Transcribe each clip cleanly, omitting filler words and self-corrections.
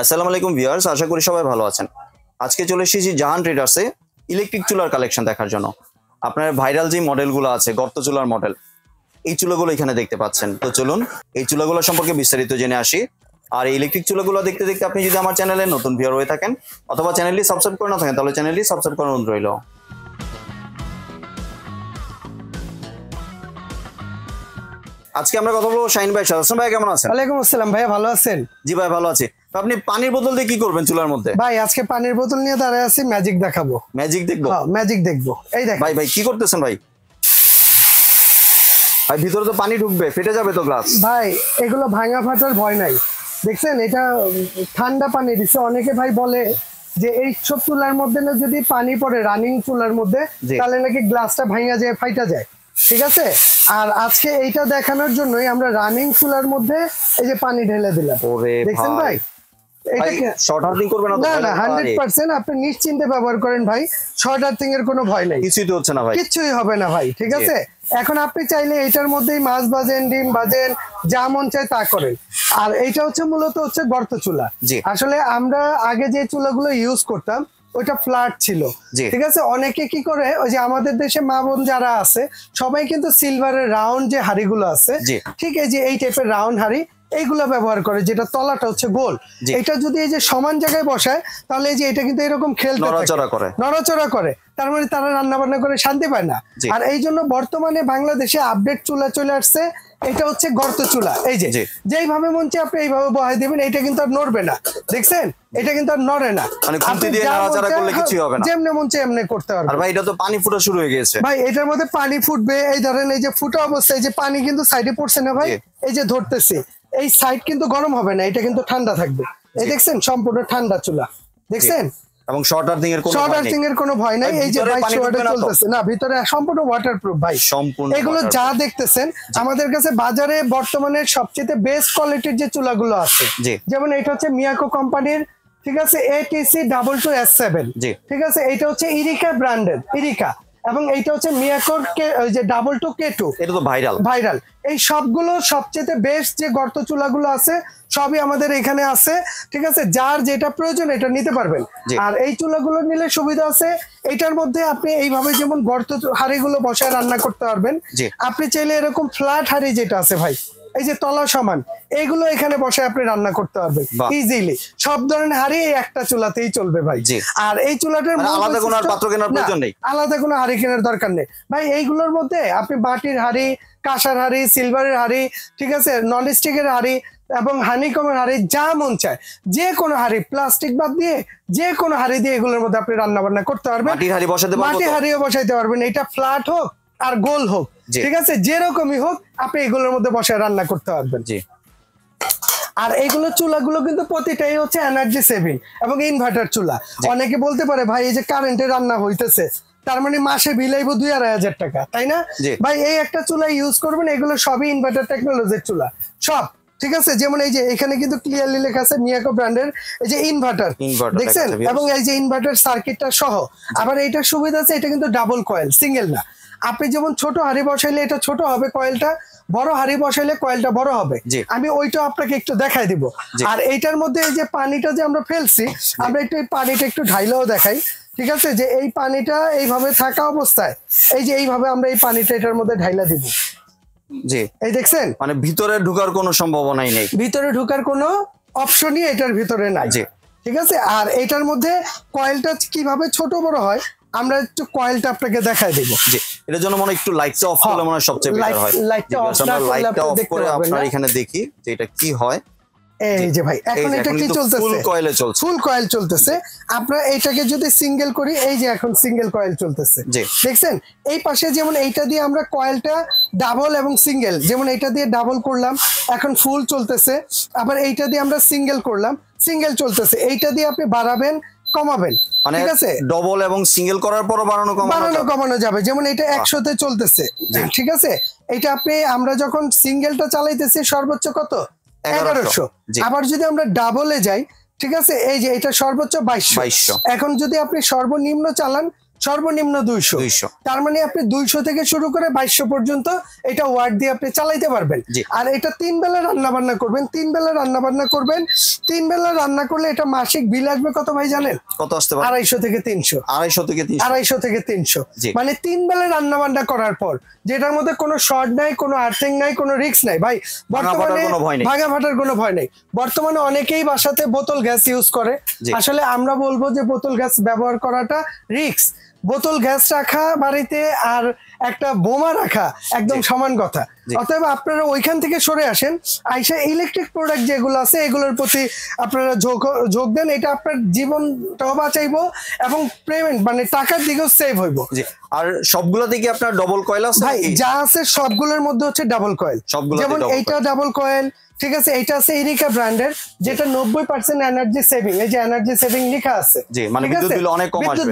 আসসালামু আলাইকুম ভিউয়ার্স, আশা করি সবাই ভালো আছেন। আজকে চলে এসেছি জাহান ট্রেডার্সে ইলেকট্রিক চুলার কালেকশন দেখার জন্য। আপনার ভাইরাল যে মডেলগুলো আছে, গর্ত চুলার মডেল, এই চুলাগুলো এখানে দেখতে পাচ্ছেন। তো চলুন এই চুলাগুলো সম্পর্কে বিস্তারিত জেনে আসি। আর এই ইলেকট্রিক চুলাগুলো দেখতে দেখতে আপনি যদি আমার চ্যানেলে নতুন ভিউয়ার হয়ে থাকেন অথবা চ্যানেলটি সাবস্ক্রাইব করে না থাকেন, তাহলে চ্যানেলটি সাবস্ক্রাইব করার অনুরোধ রইল। আজকে আমরা কথা বলবো শাহিন ভাই। শাহিন ভাই কেমন আছেন? ওয়ালাইকুম আসসালাম ভাইয়া, ভালো আছেন? জি ভাই ভালো আছি। তো আপনি পানির বোতল দিয়ে কি করবেন চুলার মধ্যে? ভাই আজকে পানির বোতল নিয়ে দাঁড়ায় আছি, ম্যাজিক দেখাবো। ম্যাজিক দেখবো? হ্যাঁ ম্যাজিক দেখবো। এই দেখ ভাই ভাই কি করতেছেন ভাই? ভাই ভিতরে তো পানি ঢুকবে, ফেটে যাবে তো গ্লাস। ভাই এগুলো ভাঙা ফাটার ভয় নাই, দেখছেন এটা ঠান্ডা পানি দিচ্ছে। অনেকে ভাই বলে যে এই সব চুলার মধ্যে না যদি পানি পড়ে রানিং চুলার মধ্যে তাহলে নাকি গ্লাসটা ভাঙা যায়, ফাইটা যায়। ঠিক আছে, আর আজকে এইটা দেখানোর জন্যই আমরা রানিং চুলার মধ্যে এই যে পানি ঢেলে দিলাম। দেখছেন ভাই, আপনি নিশ্চিন্তে ব্যবহার করেন ভাই, শর্ট আর্থিং এর কোনো ভয় নেই, কিছুই তো হচ্ছে না ভাই, কিছুই হবে না ভাই। ঠিক আছে, এখন আপনি চাইলে এটার মধ্যেই মাছ ভাজেন, ডিম ভাজেন, যা মন চায় তা করেন। আর এইটা হচ্ছে মূলত হচ্ছে গর্ত চুলা। আসলে আমরা আগে যে চুলাগুলো ইউজ করতাম ওইটা ফ্ল্যাট ছিল। ঠিক আছে, অনেকে কি করে ওই যে আমাদের দেশে মা বোন যারা আছে সবাই কিন্তু সিলভারের রাউন্ড যে হাড়িগুলো আছে, ঠিক এই যে এই টাইপের রাউন্ড হাড়ি এইগুলো ব্যবহার করে, যেটা তলাটা হচ্ছে গোল। এটা যদি এই যে সমান জায়গায় বসায় তাহলে এই যে এটা কিন্তু এরকম খেলতে নড়াচড়া করে, তার মানে তারা রান্না বান্না করে শান্তি পায় না। আর এই জন্য বর্তমানে বাংলাদেশে আপডেট চুলা চলে আসছে, এটা হচ্ছে গর্ত চুলা। এই যে যেইভাবে মন চায় আপনি এইভাবে বহাই দিবেন, এটা কিন্তু আর নড়বে না। দেখছেন, এটা কিন্তু আর নড়ে না, যেমনি মন চায় এমনি করতে পারবেন। আর ভাই এটা তো পানি ফুটা শুরু হয়ে গেছে ভাই, এটার মধ্যে পানি ফুটবে। এই ধরেন এই যে ফুটা অবস্থায় যে পানি কিন্তু সাইডে পড়ছে না ভাই, এই যে ধরতেছে, এই সাইড কিন্তু গরম হবে না, এটা কিন্তু ঠান্ডা থাকবে। এই দেখছেন সম্পূর্ণ ঠান্ডা চুলা, দেখছেন, এবং শর্ট আর্থিং এর কোনো ভয় নাই। এই যে চলতেছে না, ভিতরে সম্পূর্ণ ওয়াটারপ্রুফ ভাই। এগুলো যা দেখতেছেন আমাদের কাছে বাজারে বর্তমানে সবচেয়ে বেস্ট কোয়ালিটির যে চুলাগুলো আছে, যেমন এটা হচ্ছে মিয়াকো কোম্পানির, ঠিক আছে, ATC22S7। ঠিক আছে, এটা হচ্ছে ইরিকা ব্র্যান্ডের, ইরিকা, এবং এইটা হচ্ছে মিয়াকোর যে 22K2, এটা তো ভাইরাল। এই সবগুলো সবচেয়ে বেস্ট যে গর্ত চুলাগুলো আছে সবই আমাদের এখানে আছে। ঠিক আছে, যার যেটা প্রয়োজন এটা নিতে পারবেন। আর এই চুলাগুলো নিলে সুবিধা আছে, এটার মধ্যে আপনি এইভাবে যেমন গর্ত হাঁড়িগুলো বসায় রান্না করতে পারবেন। আপনি চাইলে এরকম ফ্ল্যাট হাঁড়ি যেটা আছে ভাই, এই যে তলা সমান, এইগুলো এখানে বসে আপনি রান্না করতে পারবেন ইজিলি। সব ধরনের হাঁড়ি এই একটা চুলাতেই চলবে ভাই। আর এই চুলাটার আলাদা কোনো পাত্র কেনার প্রয়োজন নেই, আলাদা কোনো হাঁড়ি কেনার দরকার নেই ভাই। এইগুলোর মধ্যে আপনি মাটির হাঁড়ি, কাঁসার হাঁড়ি, সিলভারের হাঁড়ি, ঠিক আছে, নন স্টিকের হাঁড়ি এবং হানিকমের হাঁড়ি, যা মন চায় যে কোনো হাঁড়ি, প্লাস্টিক বাদ দিয়ে যে কোনো হাঁড়ি দিয়ে এগুলোর মধ্যে আপনি রান্না বান্না করতে পারবেন। মাটির হাঁড়িও বসাইতে পারবেন, এটা ফ্ল্যাট হোক আর গোল হোক, ঠিক আছে, যেরকমই হোক আপনি এগুলোর মধ্যে বসায় রান্না করতে পারবেন। আর এইগুলো চুলাগুলো কিন্তু প্রতিটাই হচ্ছে এনার্জি সেভিং এবং ইনভার্টার চুলা। অনেকে বলতে পারে ভাই এই যে কারেন্টে রান্না হইতেছে, তার মানে মাসে বিলাইবো 2-2.5 টাকা, তাই না ভাই? এই একটা চুলা ইউজ করবেন, এগুলো সবই ইনভার্টার টেকনোলজির চুলা সব। ঠিক আছে, যেমন এই যে এখানে কিন্তু ক্লিয়ারলি লেখা আছে মিয়াকো ব্র্যান্ডের এই যে ইনভার্টার, দেখছেন, এবং এই যে ইনভার্টার সার্কিটটা সহ। আবার এইটার সুবিধা আছে, এটা কিন্তু ডাবল কয়েল, সিঙ্গেল না। আপনি যেমন ছোট হাঁড়ি বসাইলে এটা ছোট হবে কয়েলটা, বড় হাঁড়ি বসাইলে কয়েলটা বড় হবে। আমি ওইটা আপনাকে একটু দেখাই দিব। আর এইটার মধ্যে এই যে পানিটা যে আমরা ফেলছি, আমরা একটু এই পানিটা একটু ঢাইলেও দেখাই। ঠিক আছে, যে এই পানিটা এইভাবে থাকা অবস্থায় এই যে এইভাবে আমরা এই পানিটা এটার মধ্যে ঢাইলা দিব। এই দেখছেন, মানে ভিতরে ঢোকার কোনো সম্ভাবনাই নেই, ভিতরে ঢোকার কোনো অপশনই এটার ভিতরে নাই। ঠিক আছে, আর এটার মধ্যে কয়েলটা কিভাবে ছোট বড় হয় আমরা একটু কয়েলটা আপনাকে দেখাই দেব। এটার জন্য মনে একটু লাইটটা অফ করলে মনে হয় সবচেয়ে বেটার হয়। লাইটটা অফ করে আপনারা এখানে দেখি যে এটা কি হয়। এই যে ভাই এখন এটা কি চলতেছে, ফুল কয়েল চলতেছে। আমরা এইটাকে যদি সিঙ্গেল করি, এই যে এখন সিঙ্গেল কয়েল চলতেছে, দেখছেন। এই পাশে যেমন এইটা দিয়ে আমরা কয়েলটা ডাবল এবং সিঙ্গেল, যেমন এইটা দিয়ে ডাবল করলাম এখন ফুল চলতেছে, আবার এইটা দিয়ে আমরা সিঙ্গেল করলাম, সিঙ্গেল চলতেছে। এইটা দিয়ে আপনি বাড়াবেন কমাবেন, ঠিক আছে, ডবল এবং সিঙ্গেল করার পর বাড়ানো কমানো যাবে। যেমন এটা 100-তে চলতেছে, ঠিক আছে। এটা আপনি আমরা যখন সিঙ্গেলটা চালাইতেছি সর্বোচ্চ কত, 1100। আবার যদি আমরা ডাবলে যাই, ঠিক আছে, এই যে এটা সর্বোচ্চ 2200। এখন যদি আপনি সর্বনিম্ন চালান সর্বনিম্ন 200। তার মানে আপনি 200 থেকে শুরু করে 2200 পর্যন্ত এটা ওয়াট দিয়ে আপনি চালাইতে পারবেন। আর এটা 3 বেলা রান্না বান্না করবেন, 3 বেলা রান্না বান্না করবেন। 3 বেলা রান্না করলে এটা মাসিক বিল আসবে কত ভাই জানেন? কত আসতে পারে? 250 থেকে 300। 250 থেকে 300 মানে 3 বেলা রান্না বান্না করার পর, যেটার মধ্যে কোনো শর্ট নাই, কোনো আর্থিং নাই, কোনো রিস্ক নাই ভাই। বর্তমানে ভাঙা ফাটার কোনো ভয় নেই। বর্তমানে অনেকেই বাসাতে বোতল গ্যাস ইউজ করে। আসলে আমরা বলবো যে বোতল গ্যাস ব্যবহার করাটা রিস্ক। বোতল গ্যাস রাখা বাড়িতে আর একটা বোমা রাখা একদম সমান কথা। অতএব আপনারা ওইখান থেকে সরে আসেন, আইসা ইলেকট্রিক প্রোডাক্ট যেগুলো আছে এগুলোর প্রতি আপনারা যোগ দেন। এটা আপনার জীবনটাও বাঁচাইবো এবং পেমেন্ট মানে টাকার দিকেও সেভ হইব। আর সবগুলোতে কি আপনার ডবল কয়েল আছে? ভাই যা আছে সবগুলোর মধ্যে হচ্ছে ডাবল কয়েল। যেমন এইটা ডাবল কয়েল, ঠিক আছে। এটা আছে ইরিকা ব্র্যান্ডের, যেটা 90% এনার্জি সেভিং। এই যে এনার্জি সেভিং লেখা আছে, মানে বিদ্যুৎ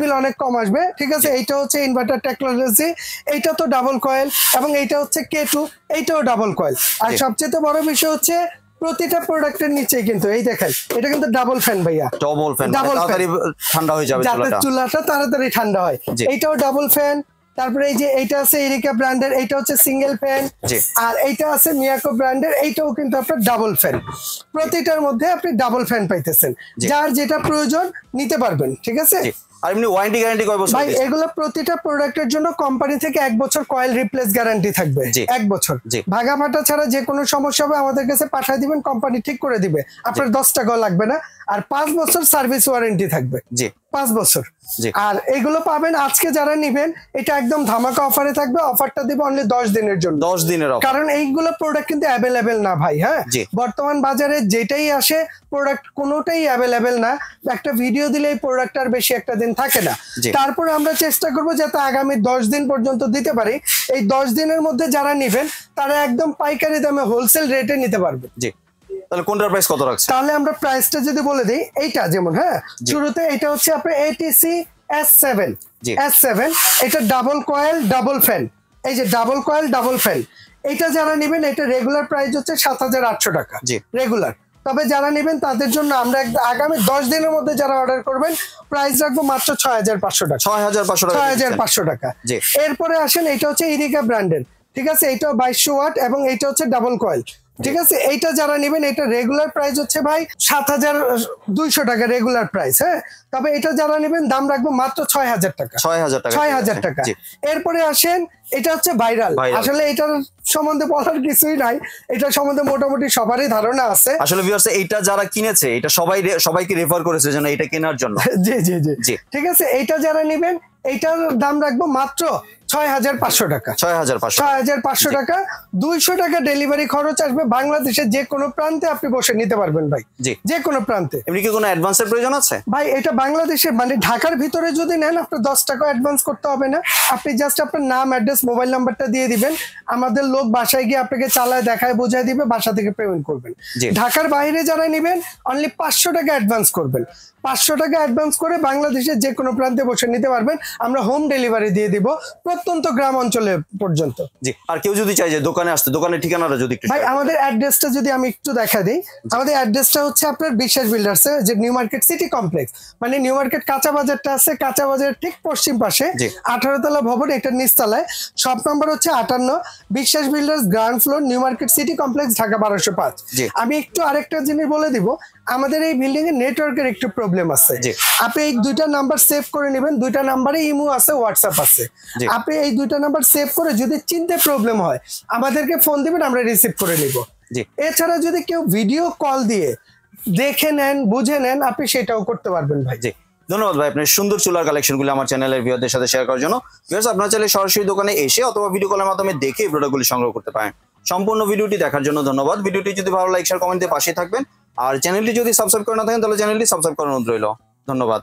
বিল অনেক কম আসবে। ঠিক আছে। এইটা হচ্ছে ইনভার্টার টেকনোলজি, এইটা তো ডাবল কয়েল, এবং এইটা হচ্ছে K2, এইটাও ডাবল কয়েল। আর সবচেয়ে বড় বিষয় হচ্ছে প্রতিটা প্রোডাক্টের নিচে কিন্তু এই দেখেন এটা কিন্তু ডাবল ফ্যান ভাইয়া। তাড়াতাড়ি ঠান্ডা হয়ে যাবে, যাতে চুলাটা তাড়াতাড়ি ঠান্ডা হয়। এইটাও ডাবল ফ্যান। তারপরে এই যে এইটা আছে ইরিকা ব্র্যান্ডের, এইটা হচ্ছে সিঙ্গেল ফ্যান। আর এইটা আছে মিয়াকো ব্র্যান্ডের, এইটাও কিন্তু আপনার ডাবল ফ্যান। প্রতিটার মধ্যে আপনি ডাবল ফ্যান পাইতেছেন, যার যেটা প্রয়োজন নিতে পারবেন। ঠিক আছে। আর এমনি ওয়ারেন্টি গ্যারান্টি কয় বছর? ভাই এগুলো প্রতিটা প্রোডাক্টের জন্য কোম্পানি থেকে 1 বছর কয়েল রিপ্লেস গ্যারান্টি থাকবে। 1 বছর ভাগা ফাটা ছাড়া যে কোনো সমস্যা হবে আমাদের কাছে পাঠিয়ে দিবেন, কোম্পানি ঠিক করে দিবে, আপনার 10 টাকাও লাগবে না। আর 5 বছর সার্ভিস ওয়ারেন্টি থাকবে। 5 বছর। আর এগুলো পাবেন আজকে যারা নিবেন, এটা একদম ধামাকা অফারে থাকবে। অফারটা দিব অনলি 10 দিনের জন্য। 10 দিনের অফার। কারণ এইগুলো প্রোডাক্ট কিন্তু অ্যাভেলেবেল না ভাই। হ্যাঁ, বর্তমান বাজারে যেটাই আসে প্রোডাক্ট কোনোটাই অ্যাভেলেবেল না। একটা ভিডিও দিলে এই প্রোডাক্ট আর বেশি একটা দিন থাকে না। তারপরে আমরা চেষ্টা করব যাতে আগামী 10 দিন পর্যন্ত দিতে পারি। এই 10 দিনের মধ্যে যারা নিবেন তারা একদম পাইকারি দামে হোলসেল রেটে নিতে পারবে। তাহলে কোনটার প্রাইস কত রাখছেন? তাহলে আমরা প্রাইসটা যদি বলে দিই, এইটা যেমন হ্যাঁ শুরুতে এটা হচ্ছে আপনার ATC S7। এটা ডাবল কয়েল ডাবল ফ্যান। এই যে ডাবল কয়েল ডাবল ফ্যান, এটা যারা নেবেন এটা রেগুলার প্রাইস হচ্ছে 7800 টাকা রেগুলার। তবে যারা নেবেন তাদের জন্য আমরা আগামী 10 দিনের মধ্যে যারা অর্ডার করবেন প্রাইস রাখবো মাত্র 6500 টাকা। 6500 টাকা। এরপরে আসেন এটা হচ্ছে ইরিকা ব্র্যান্ডের। ঠিক আছে। এইটাও 2200 ওয়াট এবং এইটা হচ্ছে ডাবল কয়েল। ঠিক আছে। এইটা যারা নেবেন এটা রেগুলার প্রাইস হচ্ছে ভাই 7200 টাকা রেগুলার প্রাইস। হ্যাঁ, তবে এটা যারা নেবেন দাম রাখবো মাত্র 6000 টাকা। 6000 টাকা। এরপরে আসেন এটা হচ্ছে ভাইরাল। আসলে এটার সম্বন্ধে বলার কিছুই নাই, এটা সম্বন্ধে মোটামুটি সবারই ধারণা আছে। আসলে ভিউয়ার্স এটা যারা কিনেছে এটা সবাইকে রেফার করেছে যেন এটা কেনার জন্য। জি। ঠিক আছে। এইটা যারা নেবেন এইটার দাম রাখবো মাত্র 6500 টাকা। 6500 টাকা। 200 টাকা ডেলিভারি খরচ আসবে। বাংলাদেশের যে কোনো প্রান্তে আপনি বসে নিতে পারবেন ভাই, যে কোনো প্রান্তে। এমনি কি কোনো অ্যাডভান্সের প্রয়োজন আছে? ভাই এটা বাংলাদেশের মানে ঢাকার ভিতরে যদি নেন আপনার 10 টাকা অ্যাডভান্স করতে হবে না। আপনি জাস্ট আপনার নাম, অ্যাড্রেস, মোবাইল নাম্বারটা দিয়ে দিবেন, আমাদের লোক বাসায় গিয়ে আপনাকে চালায় দেখায় বোঝায় দিবে, বাসা থেকে পেমেন্ট করবেন। ঢাকার বাইরে যারা নেবেন অনলি 500 টাকা অ্যাডভান্স করবেন। 500 টাকা অ্যাডভান্স করে বাংলাদেশের যে কোনো প্রান্তে বসে নিতে পারবেন। আমরা হোম ডেলিভারি দিয়ে দিব প্রত্যন্ত গ্রাম অঞ্চলে পর্যন্ত। আর কেউ যদি চাই যে দোকানে আসতে, দোকানের ঠিকানাটা যদি একটু ভাই আমাদের অ্যাড্রেসটা যদি আমি একটু দেখা দিই, আমাদের অ্যাড্রেসটা হচ্ছে আপনার বিশ্বাস বিল্ডার্স, যে নিউ মার্কেট সিটি কমপ্লেক্স, মানে নিউ মার্কেট কাঁচা বাজারটা আছে, কাঁচা বাজারের ঠিক পশ্চিম পাশে 18 তলা ভবন, এটার নিচতলায়। শপ নাম্বার হচ্ছে 58, বিশ্বাস builders, ground floor, new market city complex, Dhaka 1205। আমি একটু আরেকটা জিনিস বলে দিব, আমাদের এই বিল্ডিং এর নেটওয়ার্কের একটু প্রবলেম আছে। আপনি এই 2টা নাম্বার সেভ করে নেবেন। 2টা নাম্বারে ইমো আছে, হোয়াটসঅ্যাপ আছে। আপনি এই 2টা নাম্বার সেভ করে যদি চিনতে প্রবলেম হয় আমাদেরকে ফোন দিবেন, আমরা রিসিভ করে নিব। এছাড়া যদি কেউ ভিডিও কল দিয়ে দেখে নেন, বুঝে নেন, আপনি সেটাও করতে পারবেন ভাই। ধন্যবাদ ভাই আপনার সুন্দর চুলার কালেকশনগুলো আমার চ্যানেলের ভিউয়ারদের সাথে শেয়ার করার জন্য। ভিউয়ার্স আপনারা চাইলে সরাসরি দোকানে এসে অথবা ভিডিও কলের মাধ্যমে দেখে প্রোডাক্টগুলি সংগ্রহ করতে পারেন। সম্পূর্ণ ভিডিওটি দেখার জন্য ধন্যবাদ। ভিডিওটি যদি ভালো লাগে শেয়ার কমেন্টে পাশে থাকবেন। আর চ্যানেলটি যদি সাবস্ক্রাইব করে না থাকেন তাহলে চ্যানেলটি সাবস্ক্রাইব করার অনুরোধ রইল। ধন্যবাদ।